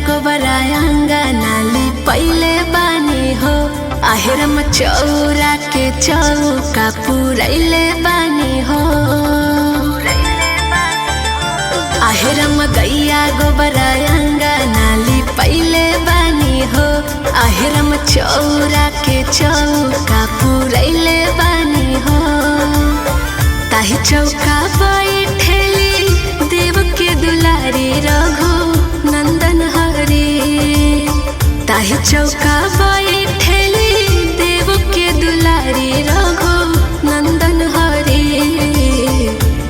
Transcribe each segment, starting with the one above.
गोबरायंगा नाली पहले बानी हो। आहेरम चौरा के चौका पुरैले बानी हो। आहेरम गैया गोबरायंगा नाली पहले बानी हो। आहेरम चौरा के चौका पुरैले बानी हो। ताही चौका बैठेली देव के दुलारी रघु नंदन हरी। ताही चौका बैठेली देव के दुलारी रघु नंदन हरी।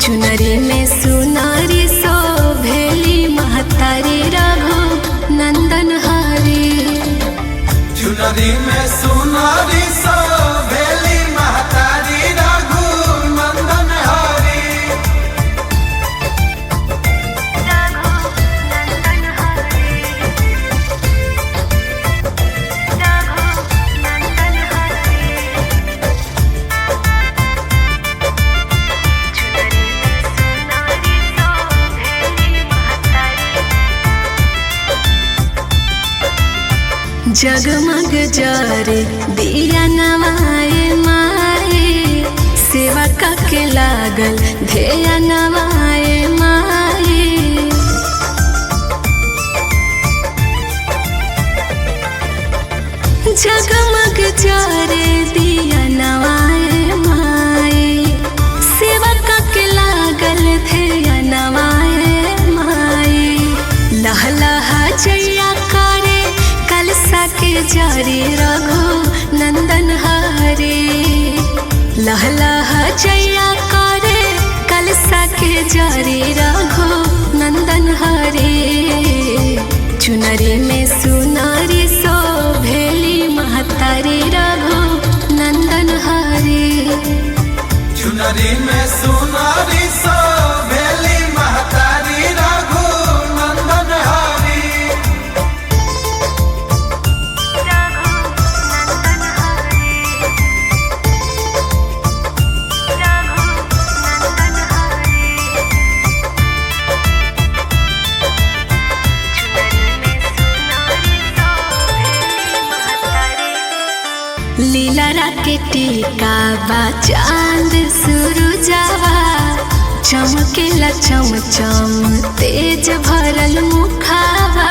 चुनरी में सुनारी शोभेली महतारी रघु नंदन हरी। चुनरी में सुनारी शोभेली महतारी रघु नंदन हरी। जगमग जरे दिया नवाए माए। सेवा के लागल ध्येया नवाए माए। जगमग जरे दिया नवाए माए। सेवा के लागल ध्येया नवाए माए। लह लहा जैया करे कलसा के जारी रघु नंदन हरे। लह लह जैया करे कलसा के जारी रघु नंदन हरे। चुनरी में सुनारी शोभेली महतारी रघु नंदन हरे। चुनरी में सुनारी शोभेली महतारी रघु नंदन हरी। लीला के टीका बा चांद सुरुजावा। चमकेला चमचम तेज भरल मुखावा।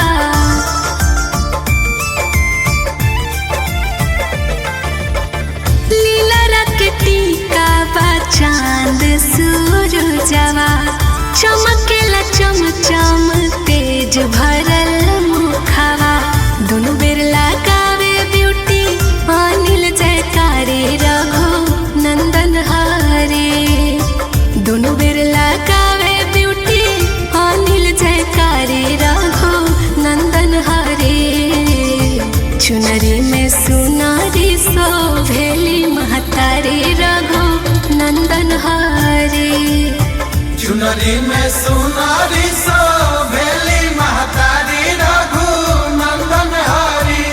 लीला के टीका बा चांद सुरुजावा। चमकेला चमचम तेज भरल मुखावा। दोनों बेर लगावे ब्यूटी अनिल जयकारी रघु नंदन हरे। दोनों बेर लगावे ब्यूटी अनिल जयकारी रघु नंदन हरे। चुनरी में सुनारी शोभेली महतारी रघु नंदन हरे। चुनरी में सुनारी शोभेली महतारी रघु नंदन हरी।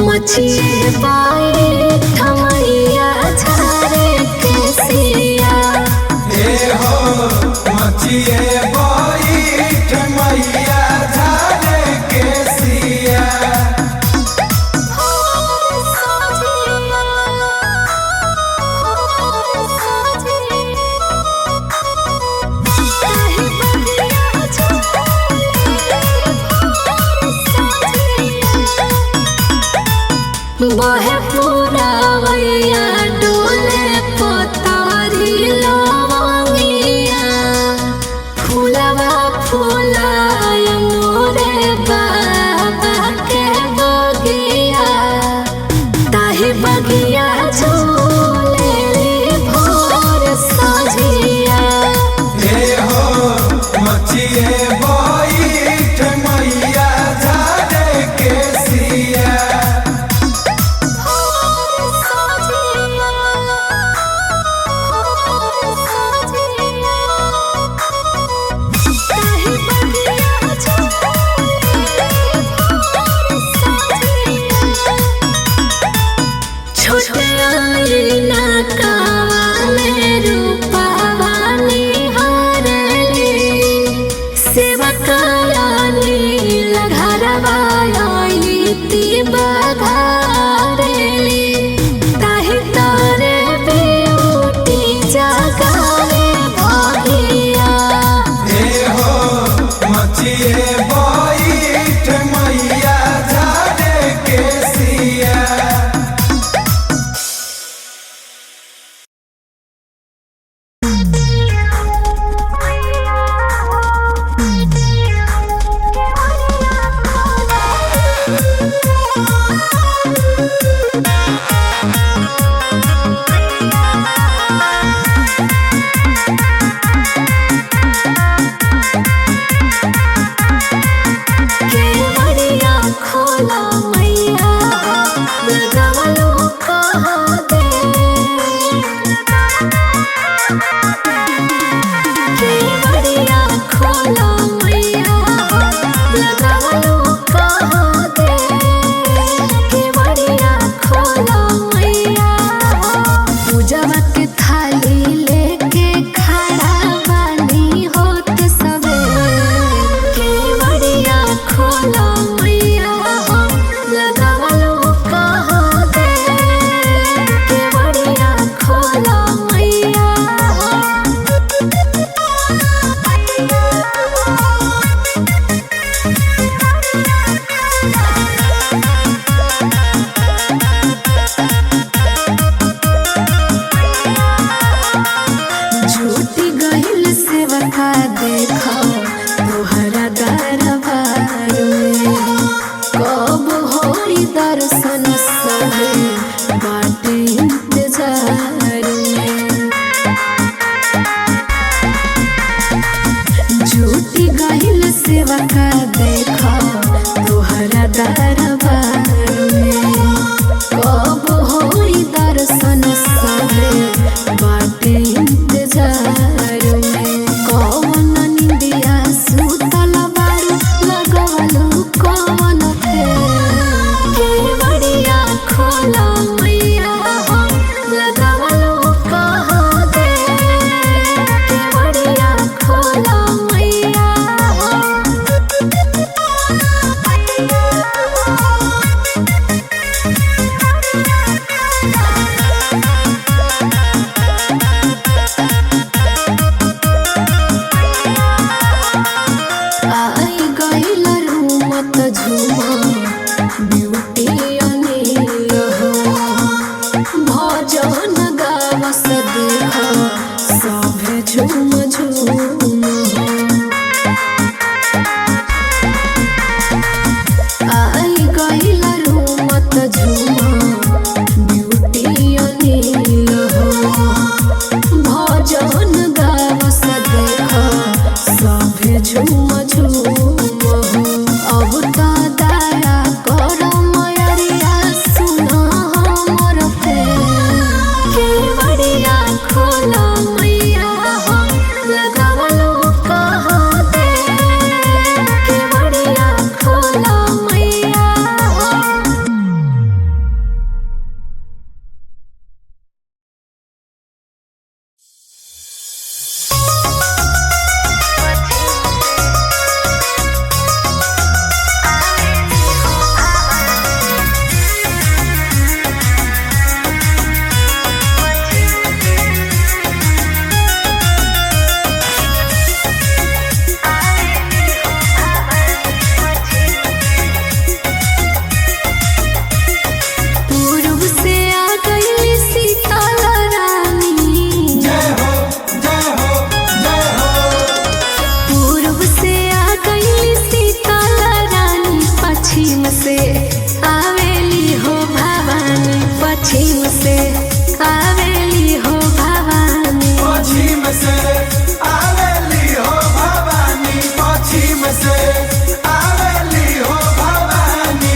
मचिए बाए ठमैया झारे के सिया। हे हो मचिए बाई ठमैया झारे के सिया। बहे पूरा वैया डोले पतारी लवंगिया। फूलवा फूलाय लगावलो कहा दे केवड़िया खोला मैया लगावलो कहा दे केवड़िया खोला मैया पूजवा के थाली लेके खड़ा बानी होत सवेर केवड़िया खोला मैया लगावलो कहा दे केवड़िया खोला मैया झूठी गहिल सेवका देखो तोहरा दरबार में कब होई दर्शन सहे बाटे इंतजार में झूठी गहिल सेवका देखो तोहरा दरबार में कब होई दर्शन सहे बाटे इंतजार में कौन निंदिया सुतल बारू लगवलो कौन केवड़िया खोला मैया लगवलो कहा दे केवड़िया खोला मैया आई गइल रूमत झुमा ब्यूटी अनिल हो भजन गावस देख सभे झूम झूम हो आई गइल रूमत झुमा ब्यूटी अनिल हो भजन गावस देख सभे झूम झूम हो अब तो दया करो मयरिया सुनो हमर केवड़िया खोला मैया लगावलो कहा दे केवड़िया खोला मैया पूर्व से आ गई सीताल रानी जय हो जय हो जय हो पूर्व से आ गई सीताल रानी पश्चिम से आवेली हो भवानी पश्चिम से आवेली हो भवानी पश्चिम से आवेली हो भवानी पश्चिम से आवेली हो भवानी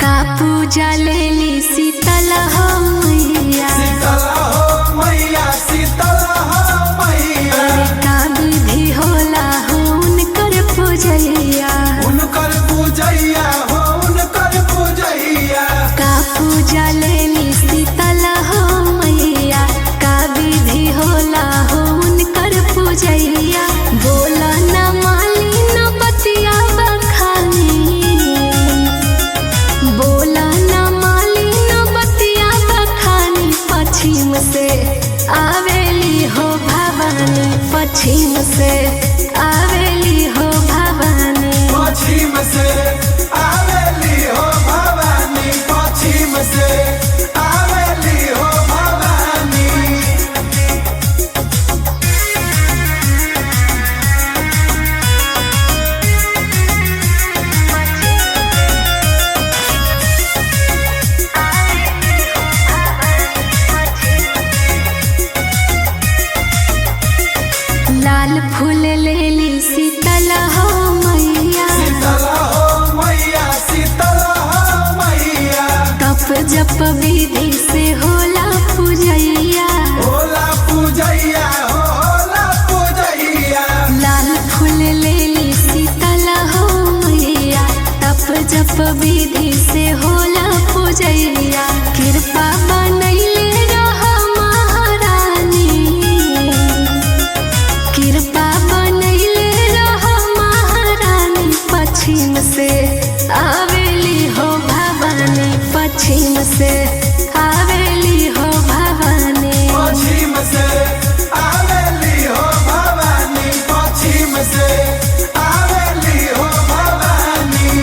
का पूजा लेली शीतल हो मैया शीतल हो मैया शीतल हो मैया का विधि होला हो उनकर पूजैया उनकर पूजैया हो उनकर पूजैया का पूजा लेली शीतल हो मैया का विधि होला हो उनकर पूजैया बोला न माली न बतिया बखानी बोला न माली न बतिया सर्प विधि से होला पूजैया कृपा बनैले रह महारानी कृपा बनैले रह महारानी पश्चिम से आवेली हो भवानी पश्चिम से आवेली हो भवानी पश्चिम से आवेली हो भवानी पश्चिम से आवेली हो भवानी।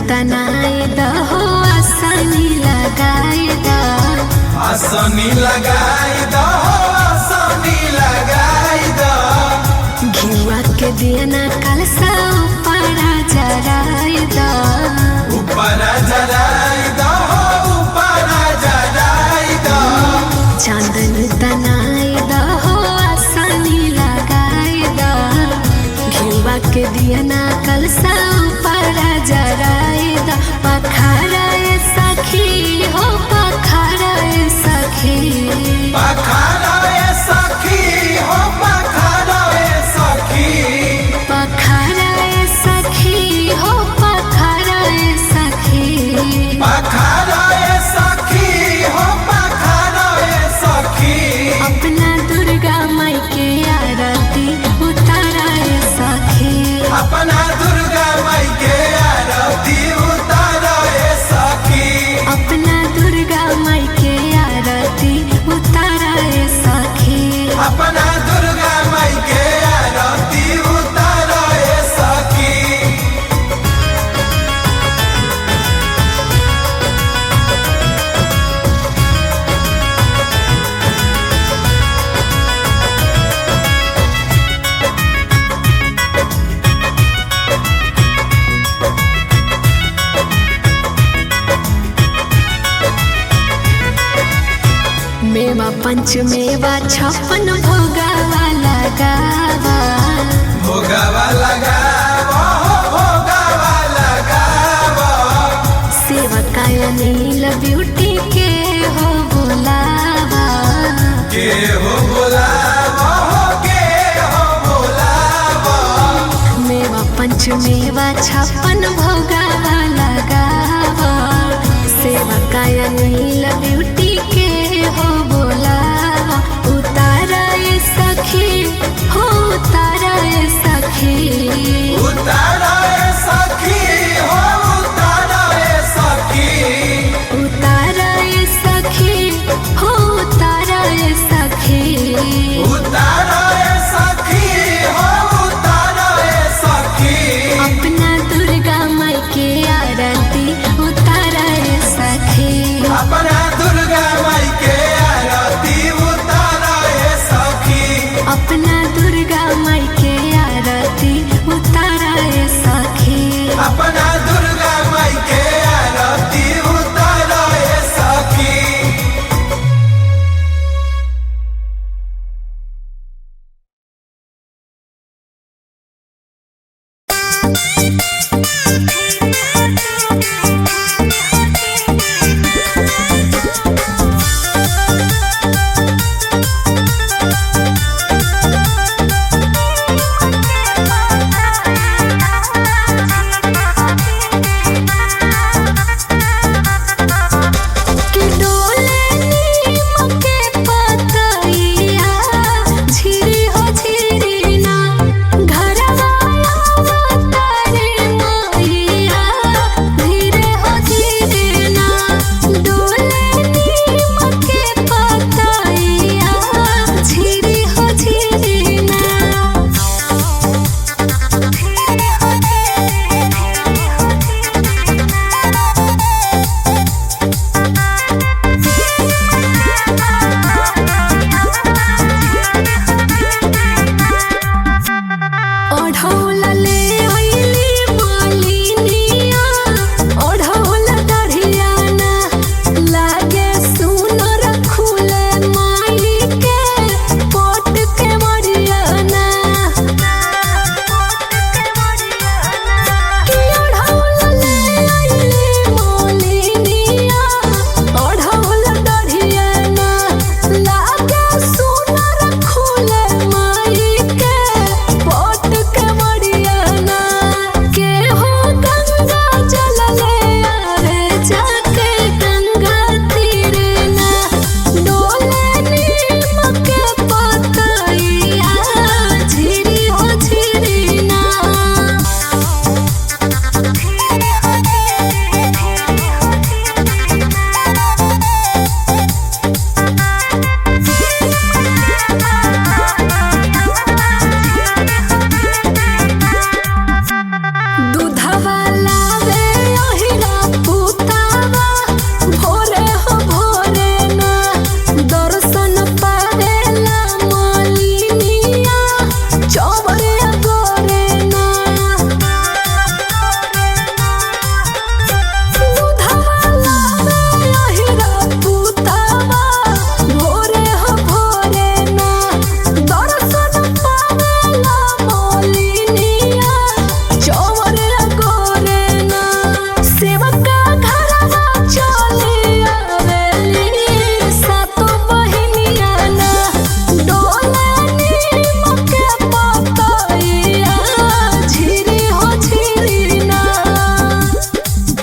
तनाए दहो आसानी लगाए दा आसनी लगाई दो आसनी लगाई दो घिवा के दियना कलसा ऊपरा जराए दा ऊपर जराई दो ऊपर जराई दो चांदन तनाए दहो आसानी लगाए दा घिवा के दियना कलसा ऊपरा जराए दा पखाराए सखी हो पखाराए सखी पखाराए सखी हो पखाराए सखी पखाराए सखी हो पखाराए सखी पखाराए सखी हो पखाराए सखी अपना दुर्गा माई के आरती उताराए सखी अपना दुर्गा माई के आरती उताराए सखी अपना दुर्गा माई के आरती उताराए सखी अपना दुर्गा माई के आरती उताराए सखी मेवा पंच मेवा छप्पन भोगावा लगावा भोगावा लगावो भोगावा लगावो सेवकाय नील ब्यूटी के हो बोलावा के हो बोलावो के हो बोलावो मेवा पंच मेवा छप्पन